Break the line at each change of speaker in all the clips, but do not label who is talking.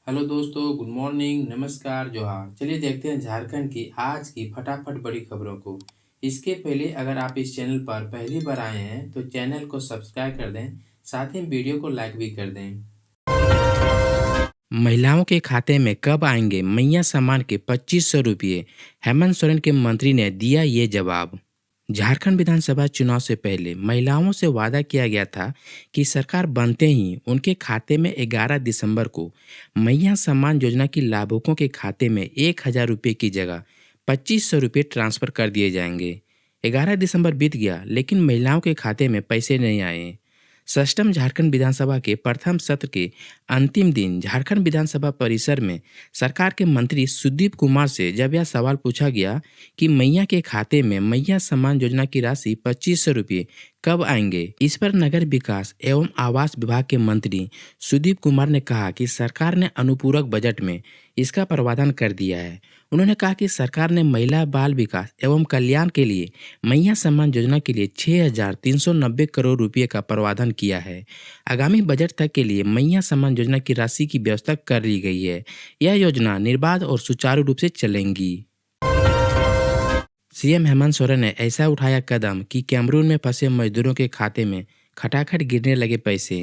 Hello दोस्तों, good morning, नमस्कार, जोहार। चलिए देखते हैं झारखंड की आज की फटाफट बड़ी खबरों को। इसके पहले अगर आप इस चैनल पर पहली बार आए हैं तो चैनल को सब्सक्राइब कर दें, साथ ही वीडियो को लाइक भी कर दें। महिलाओं के खाते में कब आएंगे मैया सम्मान के 2500 रुपये? हेमंत सोरेन के मंत्री ने दिया ये जवाब। झारखंड विधानसभा चुनाव से पहले महिलाओं से वादा किया गया था कि सरकार बनते ही उनके खाते में 11 दिसंबर को मैया सम्मान योजना की लाभुकों के खाते में 1000 रुपये की जगह 2500 रुपये ट्रांसफर कर दिए जाएंगे। 11 दिसंबर बीत गया लेकिन महिलाओं के खाते में पैसे नहीं आए। षष्ठम झारखंड विधानसभा के प्रथम सत्र के अंतिम दिन झारखंड विधानसभा परिसर में सरकार के मंत्री सुदीप कुमार से जब यह सवाल पूछा गया कि मैया के खाते में मैया सम्मान योजना की राशि 2500 रुपये कब आएंगे, इस पर नगर विकास एवं आवास विभाग के मंत्री सुदीप कुमार ने कहा कि सरकार ने अनुपूरक बजट में इसका प्रावधान कर दिया है। उन्होंने कहा कि सरकार ने महिला बाल विकास एवं कल्याण के लिए मैया सम्मान योजना के लिए 6,390 करोड़ रुपए का प्रावधान किया है। आगामी बजट तक के लिए मैया सम्मान योजना की राशि की व्यवस्था कर ली गई है। यह योजना निर्बाध और सुचारू रूप से चलेंगी। सीएम हेमंत सोरेन ने ऐसा उठाया कदम कि कैमरून में फंसे मजदूरों के खाते में खटाखट गिरने लगे पैसे।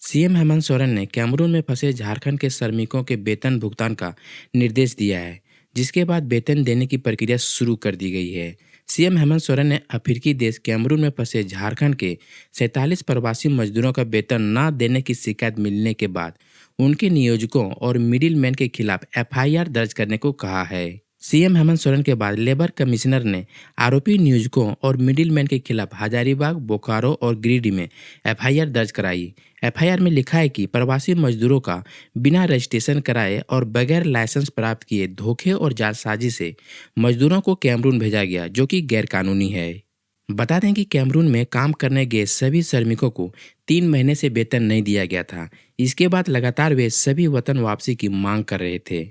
सीएम हेमंत सोरेन ने कैमरून में फंसे झारखंड के श्रमिकों के वेतन भुगतान का निर्देश दिया है, जिसके बाद वेतन देने की प्रक्रिया शुरू कर दी गई है। सीएम हेमंत सोरेन ने अफ्रीकी देश कैमरून में फंसे झारखंड के 47 प्रवासी मजदूरों का वेतन न देने की शिकायत मिलने के बाद उनके नियोजकों और मिडिल मैन के खिलाफ एफआईआर दर्ज करने को कहा है। सीएम हेमंत सोरेन के बाद लेबर कमिश्नर ने आरोपी नियोजकों और मिडिलमैन के खिलाफ हजारीबाग, बोकारो और गिरिडीह में एफआईआर दर्ज कराई। एफआईआर में लिखा है कि प्रवासी मजदूरों का बिना रजिस्ट्रेशन कराए और बगैर लाइसेंस प्राप्त किए धोखे और जालसाजी से मजदूरों को कैमरून भेजा गया, जो कि गैरकानूनी है। बता दें कि कैमरून में काम करने गए सभी श्रमिकों को 3 महीने से वेतन नहीं दिया गया था। इसके बाद लगातार वे सभी वतन वापसी की मांग कर रहे थे।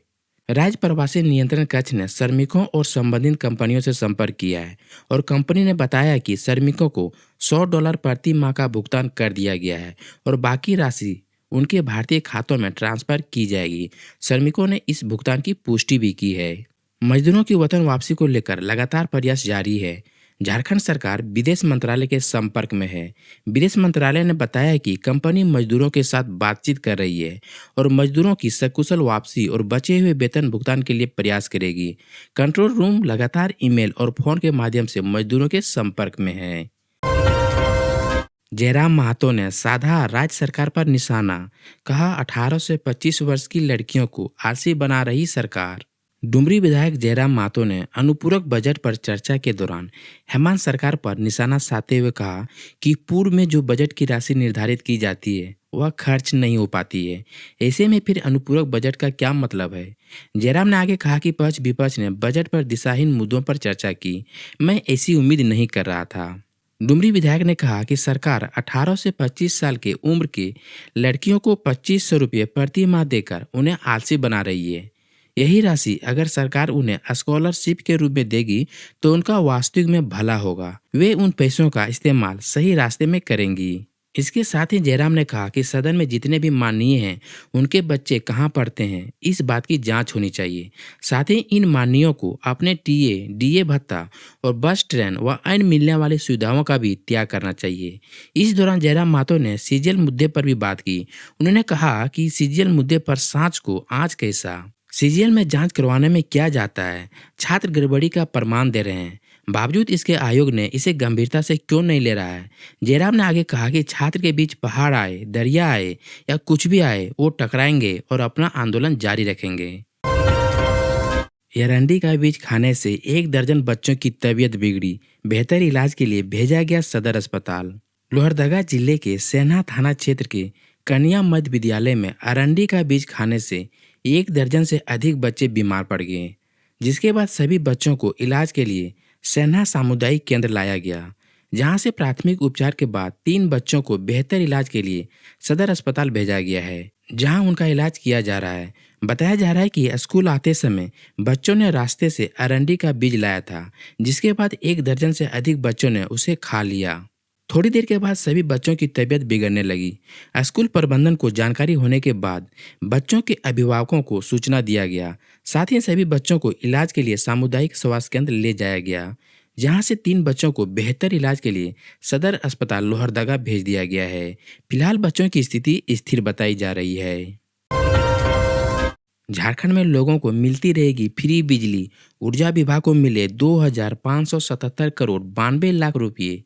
राज्य प्रवासी नियंत्रण कक्ष ने श्रमिकों और संबंधित कंपनियों से संपर्क किया है और कंपनी ने बताया कि श्रमिकों को $100 प्रति माह का भुगतान कर दिया गया है और बाकी राशि उनके भारतीय खातों में ट्रांसफर की जाएगी। श्रमिकों ने इस भुगतान की पुष्टि भी की है। मजदूरों की वतन वापसी को लेकर लगातार प्रयास जारी है। झारखंड सरकार विदेश मंत्रालय के संपर्क में है। विदेश मंत्रालय ने बताया कि कंपनी मजदूरों के साथ बातचीत कर रही है और मजदूरों की सकुशल वापसी और बचे हुए वेतन भुगतान के लिए प्रयास करेगी। कंट्रोल रूम लगातार ईमेल और फोन के माध्यम से मजदूरों के संपर्क में है। जयराम महतो ने साधा राज्य सरकार पर निशाना, कहा 18 से 25 वर्ष की लड़कियों को आलसी बना रही सरकार। डुमरी विधायक जयराम महतो ने अनुपूरक बजट पर चर्चा के दौरान हेमंत सरकार पर निशाना साधते हुए कहा कि पूर्व में जो बजट की राशि निर्धारित की जाती है वह खर्च नहीं हो पाती है। ऐसे में फिर अनुपूरक बजट का क्या मतलब है? जयराम ने आगे कहा कि पक्ष विपक्ष ने बजट पर दिशाहीन मुद्दों पर चर्चा की। मैं ऐसी उम्मीद नहीं कर रहा था। डुमरी विधायक ने कहा कि सरकार 18 से 25 साल के उम्र की लड़कियों को 2500 रुपये प्रति माह देकर उन्हें आलसी बना रही है। यही राशि अगर सरकार उन्हें स्कॉलरशिप के रूप में देगी तो उनका वास्तविक में भला होगा। वे उन पैसों का इस्तेमाल सही रास्ते में करेंगी। इसके साथ ही जयराम ने कहा कि सदन में जितने भी माननीय हैं उनके बच्चे कहाँ पढ़ते हैं, इस बात की जांच होनी चाहिए। साथ ही इन माननीयों को अपने टीए, डीए भत्ता और बस, ट्रेन व अन्य मिलने वाली सुविधाओं का भी त्याग करना चाहिए। इस दौरान जयराम महतो ने सीजीएल मुद्दे पर भी बात की। उन्होंने कहा कि सीजीएल मुद्दे पर सांच को आज कैसा, सीजीएल में जांच करवाने में क्या जाता है? छात्र गड़बड़ी का प्रमाण दे रहे हैं, बावजूद इसके आयोग ने इसे गंभीरता से क्यों नहीं ले रहा है? जयराम ने आगे कहा कि छात्र के बीच पहाड़ आए, दरिया आए या कुछ भी आए, वो टकराएंगे और अपना आंदोलन जारी रखेंगे। एरंडी का बीज खाने से 1 दर्जन बच्चों की तबीयत बिगड़ी, बेहतर इलाज के लिए भेजा गया सदर अस्पताल। लोहरदगा जिले के सेन्हा थाना क्षेत्र के कन्या मध्य विद्यालय में अरंडी का बीज खाने से 1 दर्जन से अधिक बच्चे बीमार पड़ गए, जिसके बाद सभी बच्चों को इलाज के लिए सेन्हा सामुदायिक केंद्र लाया गया, जहां से प्राथमिक उपचार के बाद 3 बच्चों को बेहतर इलाज के लिए सदर अस्पताल भेजा गया है, जहां उनका इलाज किया जा रहा है। बताया जा रहा है कि स्कूल आते समय बच्चों ने रास्ते से अरंडी का बीज लाया था, जिसके बाद 1 दर्जन से अधिक बच्चों ने उसे खा लिया। थोड़ी देर के बाद सभी बच्चों की तबीयत बिगड़ने लगी। स्कूल प्रबंधन को जानकारी होने के बाद बच्चों के अभिभावकों को सूचना दिया गया। साथ ही सभी बच्चों को इलाज के लिए सामुदायिक स्वास्थ्य केंद्र ले जाया गया, जहां से 3 बच्चों को बेहतर इलाज के लिए सदर अस्पताल लोहरदगा भेज दिया गया है। फिलहाल बच्चों की स्थिति स्थिर बताई जा रही है। झारखंड में लोगों को मिलती रहेगी फ्री बिजली। ऊर्जा विभाग को मिले 2,577 करोड़ 92 लाख रुपये।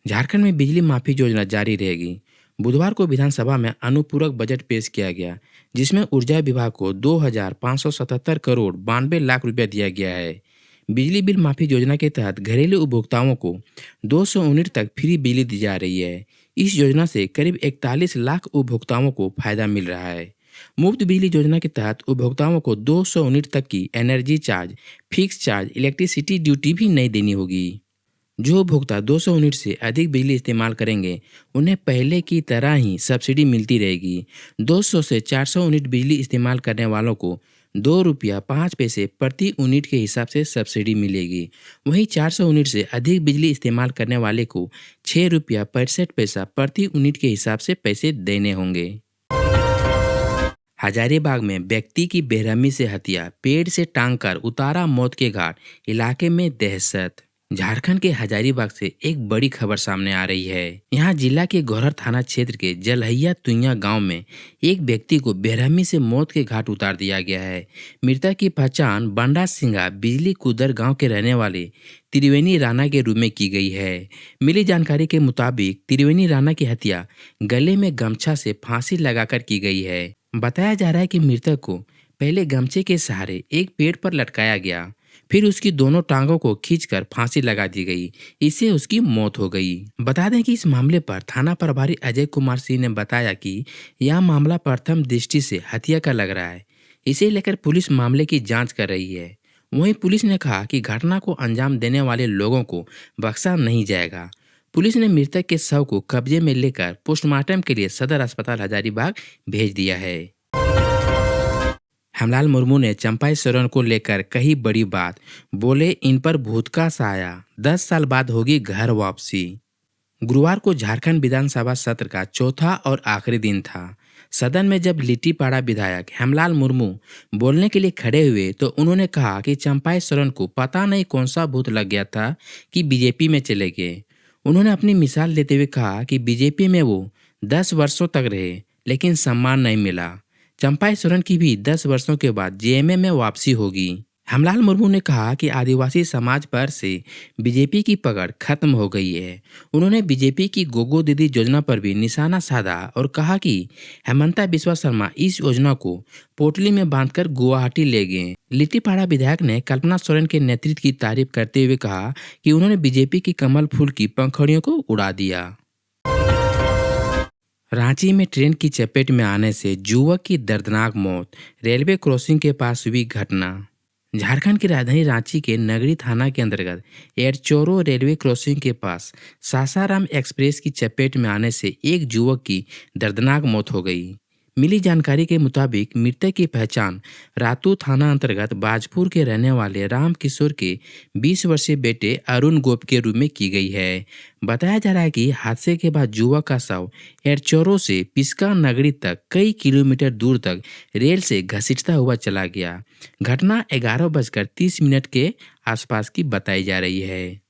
झारखंड में बिजली माफी योजना जारी रहेगी। बुधवार को विधानसभा में अनुपूरक बजट पेश किया गया, जिसमें ऊर्जा विभाग को 2,577 करोड़ 92 लाख रुपया दिया गया है। बिजली बिल माफी योजना के तहत घरेलू उपभोक्ताओं को 200 यूनिट तक फ्री बिजली दी जा रही है। इस योजना से करीब 41 लाख उपभोक्ताओं को फायदा मिल रहा है। मुफ्त बिजली योजना के तहत उपभोक्ताओं को 200 यूनिट तक की energy charge, fix charge, electricity duty भी नहीं देनी होगी। जो उपभोक्ता 200 यूनिट से अधिक बिजली इस्तेमाल करेंगे, उन्हें पहले की तरह ही सब्सिडी मिलती रहेगी। 200 से 400 यूनिट बिजली इस्तेमाल करने वालों को ₹2.05 प्रति यूनिट के हिसाब से सब्सिडी मिलेगी। वहीं 400 यूनिट से अधिक बिजली इस्तेमाल करने वाले को ₹6.65 प्रति यूनिट के हिसाब से पैसे देने होंगे। हजारीबाग में व्यक्ति की बेरहमी से हत्या, पेड़ से टांग कर उतारा मौत के घाट, इलाके में दहशत। झारखंड के हजारीबाग से एक बड़ी खबर सामने आ रही है। यहाँ जिला के गौहर थाना क्षेत्र के जलहैया तुइया गांव में एक व्यक्ति को बेरहमी से मौत के घाट उतार दिया गया है। मृतक की पहचान बंडा सिंघा बिजली कुदर गांव के रहने वाले त्रिवेणी राणा के रूप में की गई है। मिली जानकारी के मुताबिक त्रिवेणी राणा की हत्या गले में गमछा से फांसी लगाकर की गई है। बताया जा रहा है कि मृतक को पहले गमछे के सहारे एक पेड़ पर लटकाया गया, फिर उसकी दोनों टांगों को खींचकर फांसी लगा दी गई। इससे उसकी मौत हो गई। बता दें कि इस मामले पर थाना प्रभारी अजय कुमार सिंह ने बताया कि यह मामला प्रथम दृष्टि से हत्या का लग रहा है। इसे लेकर पुलिस मामले की जांच कर रही है। वहीं पुलिस ने कहा कि घटना को अंजाम देने वाले लोगों को बख्शा नहीं जाएगा। पुलिस ने मृतक के शव को कब्जे में लेकर पोस्टमार्टम के लिए सदर अस्पताल हजारीबाग भेज दिया है। हेमलाल मुर्मू ने चंपाई सोरेन को लेकर कही बड़ी बात, बोले इन पर भूत का साया, 10 साल बाद होगी घर वापसी। गुरुवार को झारखंड विधानसभा सत्र का चौथा और आखिरी दिन था। सदन में जब लिट्टीपाड़ा विधायक हेमलाल मुर्मू बोलने के लिए खड़े हुए तो उन्होंने कहा कि चंपाई सोरेन को पता नहीं कौन सा भूत लग गया था कि बीजेपी में चले गए। उन्होंने अपनी मिसाल देते हुए कहा कि बीजेपी में वो 10 वर्षों तक रहे, लेकिन सम्मान नहीं मिला। चंपाई सोरेन की भी 10 वर्षों के बाद जेएमएम में वापसी होगी। हेमलाल मुर्मू ने कहा कि आदिवासी समाज पर से बीजेपी की पकड़ खत्म हो गई है। उन्होंने बीजेपी की गोगो दीदी योजना पर भी निशाना साधा और कहा कि हेमंता बिस्वा शर्मा इस योजना को पोटली में बांधकर गुवाहाटी ले गए। लिट्टीपाड़ा विधायक ने कल्पना सोरेन के नेतृत्व की तारीफ करते हुए कहा कि उन्होंने बीजेपी की कमल फूल की पंखुड़ियों को उड़ा दिया। रांची में ट्रेन की चपेट में आने से युवक की दर्दनाक मौत, रेलवे क्रॉसिंग के पास हुई घटना। झारखंड की राजधानी रांची के नगरी थाना के अंतर्गत एरचोरो रेलवे क्रॉसिंग के पास सासाराम एक्सप्रेस की चपेट में आने से एक युवक की दर्दनाक मौत हो गई। मिली जानकारी के मुताबिक मृतक की पहचान रातू थाना अंतर्गत बाजपुर के रहने वाले राम किशोर के 20 वर्षीय बेटे अरुण गोप के रूप में की गई है। बताया जा रहा है कि हादसे के बाद युवक का शव एरचोरो से पिस्का नगरी तक कई किलोमीटर दूर तक रेल से घसीटता हुआ चला गया। घटना 11:30 के आसपास की बताई जा रही है।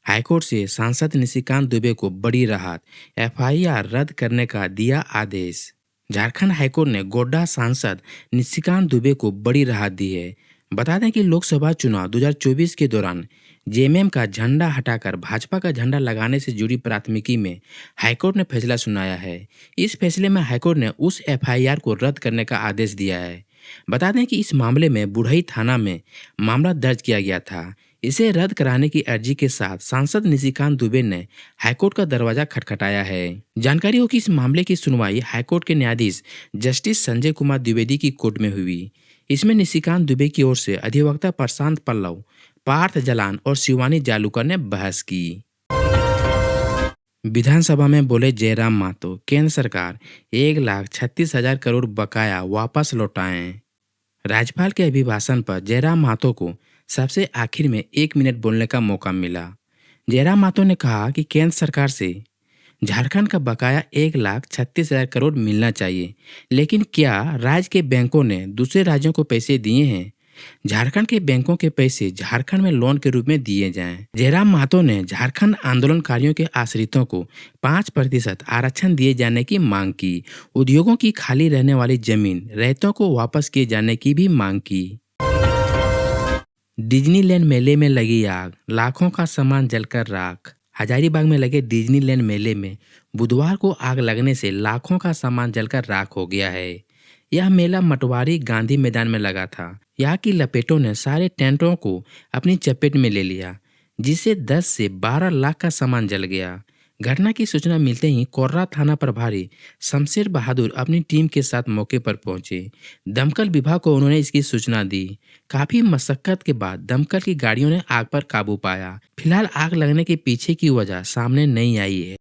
हाईकोर्ट से सांसद निशिकांत दुबे को बड़ी राहत, एफआईआर रद्द करने का दिया आदेश। झारखंड हाईकोर्ट ने गोड्डा सांसद निशिकांत दुबे को बड़ी राहत दी है। बता दें कि लोकसभा चुनाव 2024 के दौरान जेएमएम का झंडा हटाकर भाजपा का झंडा लगाने से जुड़ी प्राथमिकी में हाईकोर्ट ने फैसला सुनाया है। इस फैसले में हाईकोर्ट ने उस एफआईआर को रद्द करने का आदेश दिया है। बता दें कि इस मामले में बुढ़ई थाना में मामला दर्ज किया गया था। इसे रद्द कराने की अर्जी के साथ सांसद निशिकांत दुबे ने हाईकोर्ट का दरवाजा खटखटाया है। जानकारी हो कि इस मामले की सुनवाई हाईकोर्ट के न्यायाधीश जस्टिस संजय कुमार द्विवेदी की कोर्ट में हुई। इसमें निशिकांत दुबे की ओर से अधिवक्ता प्रशांत पल्लव, पार्थ जलान और शिवानी जालूकर ने बहस की। विधानसभा में बोले जयराम मातो, केंद्र सरकार 1,36,000 करोड़ बकाया वापस लौटाएं। राज्यपाल के अभिभाषण पर जयराम मातो को सबसे आखिर में 1 मिनट बोलने का मौका मिला। जयराम माथुर ने कहा कि केंद्र सरकार से झारखंड का बकाया 1,36,000 करोड़ मिलना चाहिए, लेकिन क्या राज्य के बैंकों ने दूसरे राज्यों को पैसे दिए हैं? झारखंड के बैंकों के पैसे झारखंड में लोन के रूप में दिए जाएं। जयराम माथुर ने झारखंड आंदोलनकारियों के आश्रितों को 5% आरक्षण दिए जाने की मांग की। उद्योगों की खाली रहने वाली जमीन रैयतों को वापस किए जाने की भी मांग की। डिज्नीलैंड मेले में लगी आग, लाखों का सामान जलकर राख। हजारीबाग में लगे डिज्नीलैंड मेले में बुधवार को आग लगने से लाखों का सामान जलकर राख हो गया है। यह मेला मटवारी गांधी मैदान में लगा था। यहाँ की लपेटों ने सारे टेंटों को अपनी चपेट में ले लिया, जिससे 10 से 12 लाख का सामान जल गया। घटना की सूचना मिलते ही कोर्रा थाना प्रभारी शमशेर बहादुर अपनी टीम के साथ मौके पर पहुंचे। दमकल विभाग को उन्होंने इसकी सूचना दी। काफी मशक्कत के बाद दमकल की गाड़ियों ने आग पर काबू पाया। फिलहाल आग लगने के पीछे की वजह सामने नहीं आई है।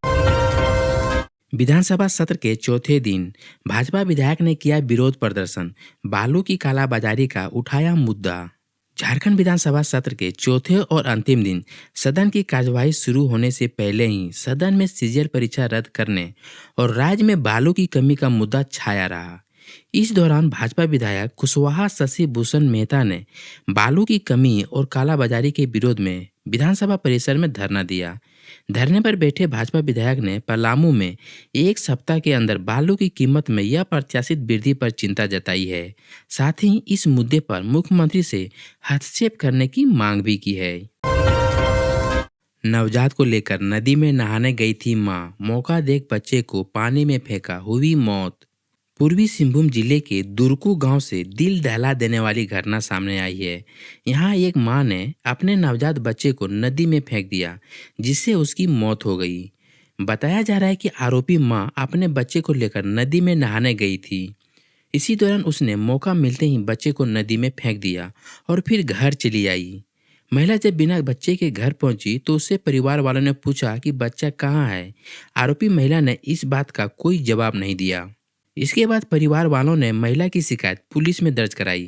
विधानसभा सत्र के चौथे दिन भाजपा विधायक ने किया विरोध प्रदर्शन, बालू की कालाबाजारी का उठाया मुद्दा। झारखंड विधानसभा सत्र के चौथे और अंतिम दिन सदन की कार्यवाही शुरू होने से पहले ही सदन में सीजीएल परीक्षा रद्द करने और राज्य में बालू की कमी का मुद्दा छाया रहा। इस दौरान भाजपा विधायक कुशवाहा शशि भूषण मेहता ने बालू की कमी और कालाबाजारी के विरोध में विधानसभा परिसर में धरना दिया। धरने पर बैठे भाजपा विधायक ने पलामू में 1 सप्ताह के अंदर बालू की कीमत में यह प्रत्याशित वृद्धि पर चिंता जताई है। साथ ही इस मुद्दे पर मुख्यमंत्री से हस्तक्षेप करने की मांग भी की है। नवजात को लेकर नदी में नहाने गई थी मां, मौका देख बच्चे को पानी में फेंका, हुई मौत। पूर्वी सिंहभूम जिले के दुरकू गांव से दिल दहला देने वाली घटना सामने आई है। यहां एक मां ने अपने नवजात बच्चे को नदी में फेंक दिया, जिससे उसकी मौत हो गई। बताया जा रहा है कि आरोपी मां अपने बच्चे को लेकर नदी में नहाने गई थी। इसी दौरान उसने मौका मिलते ही बच्चे को नदी में फेंक दिया और फिर घर चली आई। महिला जब बिना बच्चे के घर पहुंची तो उससे परिवार वालों ने पूछा कि बच्चा कहाँ है। आरोपी महिला ने इस बात का कोई जवाब नहीं दिया। इसके बाद परिवार वालों ने महिला की शिकायत पुलिस में दर्ज कराई।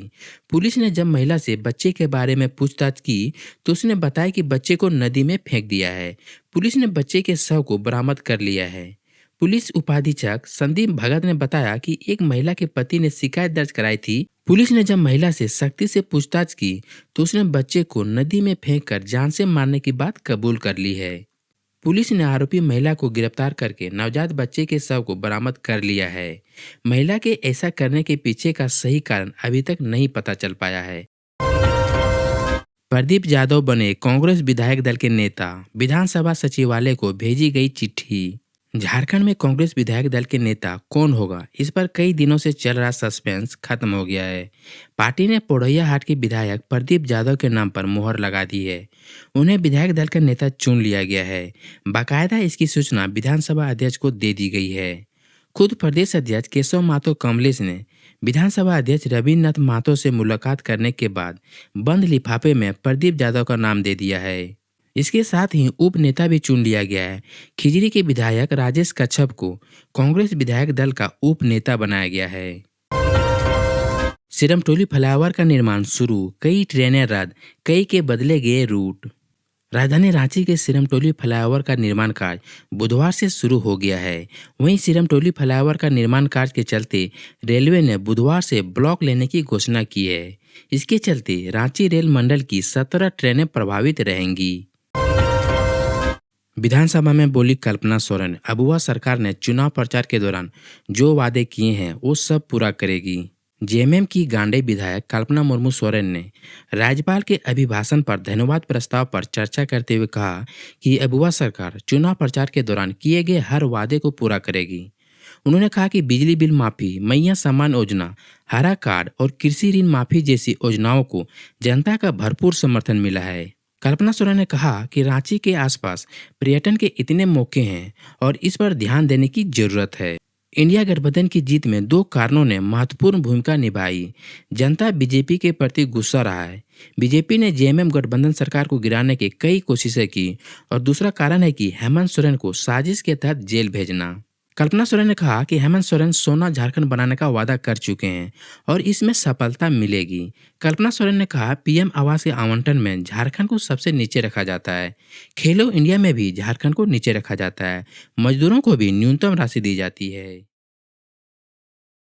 पुलिस ने जब महिला से बच्चे के बारे में पूछताछ की तो उसने बताया कि बच्चे को नदी में फेंक दिया है। पुलिस ने बच्चे के शव को बरामद कर लिया है। पुलिस उपाधीक्षक संदीप भगत ने बताया कि एक महिला के पति ने शिकायत दर्ज कराई थी। पुलिस ने जब महिला से सख्ती से पूछताछ की तो उसने बच्चे को नदी में फेंककर जान से मारने की बात कबूल कर ली है। पुलिस ने आरोपी महिला को गिरफ्तार करके नवजात बच्चे के शव को बरामद कर लिया है। महिला के ऐसा करने के पीछे का सही कारण अभी तक नहीं पता चल पाया है। प्रदीप यादव बने कांग्रेस विधायक दल के नेता, विधानसभा सचिवालय को भेजी गई चिट्ठी। झारखंड में कांग्रेस विधायक दल के नेता कौन होगा, इस पर कई दिनों से चल रहा सस्पेंस खत्म हो गया है। पार्टी ने पोड़ैयाहाट के विधायक प्रदीप यादव के नाम पर मोहर लगा दी है। उन्हें विधायक दल का नेता चुन लिया गया है। बाकायदा इसकी सूचना विधानसभा अध्यक्ष को दे दी गई है। खुद प्रदेश अध्यक्ष केशव महतो कमलेश ने विधानसभा अध्यक्ष रविन्द्रनाथ महतो से मुलाकात करने के बाद बंद लिफाफे में प्रदीप यादव का नाम दे दिया है। इसके साथ ही उप नेता भी चुन लिया गया है। खिजरी के विधायक राजेश कच्छप को कांग्रेस विधायक दल का उप नेता बनाया गया है। सिरमटोली फ्लाईओवर का निर्माण शुरू, कई ट्रेनें रद्द, कई के बदले गए रूट। राजधानी रांची के सिरमटोली फ्लाईओवर का निर्माण कार्य बुधवार से शुरू हो गया है। वहीं सिरमटोली फ्लाईओवर का निर्माण कार्य के चलते रेलवे ने बुधवार से ब्लॉक लेने की घोषणा की है। इसके चलते रांची रेल मंडल की 17 ट्रेनें प्रभावित रहेंगी। विधानसभा में बोली कल्पना सोरेन, अबुआ सरकार ने चुनाव प्रचार के दौरान जो वादे किए हैं वो सब पूरा करेगी। जेएमएम की गांडे विधायक कल्पना मुर्मू सोरेन ने राज्यपाल के अभिभाषण पर धन्यवाद प्रस्ताव पर चर्चा करते हुए कहा कि अबुआ सरकार चुनाव प्रचार के दौरान किए गए हर वादे को पूरा करेगी। उन्होंने कहा कि बिजली बिल माफी, मैया सम्मान योजना, हरा कार्ड और कृषि ऋण माफी जैसी योजनाओं को जनता का भरपूर समर्थन मिला है। कल्पना सोरेन ने कहा कि रांची के आसपास पर्यटन के इतने मौके हैं और इस पर ध्यान देने की जरूरत है। इंडिया गठबंधन की जीत में 2 कारणों ने महत्वपूर्ण भूमिका निभाई। जनता बीजेपी के प्रति गुस्सा रहा है। बीजेपी ने जेएमएम गठबंधन सरकार को गिराने की कई कोशिशें की और दूसरा कारण है कि हेमंत सोरेन को साजिश के तहत जेल भेजना। कल्पना सोरेन ने कहा कि हेमंत सोरेन सोना झारखंड बनाने का वादा कर चुके हैं और इसमें सफलता मिलेगी। कल्पना सोरेन ने कहा पीएम आवास के आवंटन में झारखंड को सबसे नीचे रखा जाता है। खेलो इंडिया में भी झारखंड को नीचे रखा जाता है। मजदूरों को भी न्यूनतम राशि दी जाती है।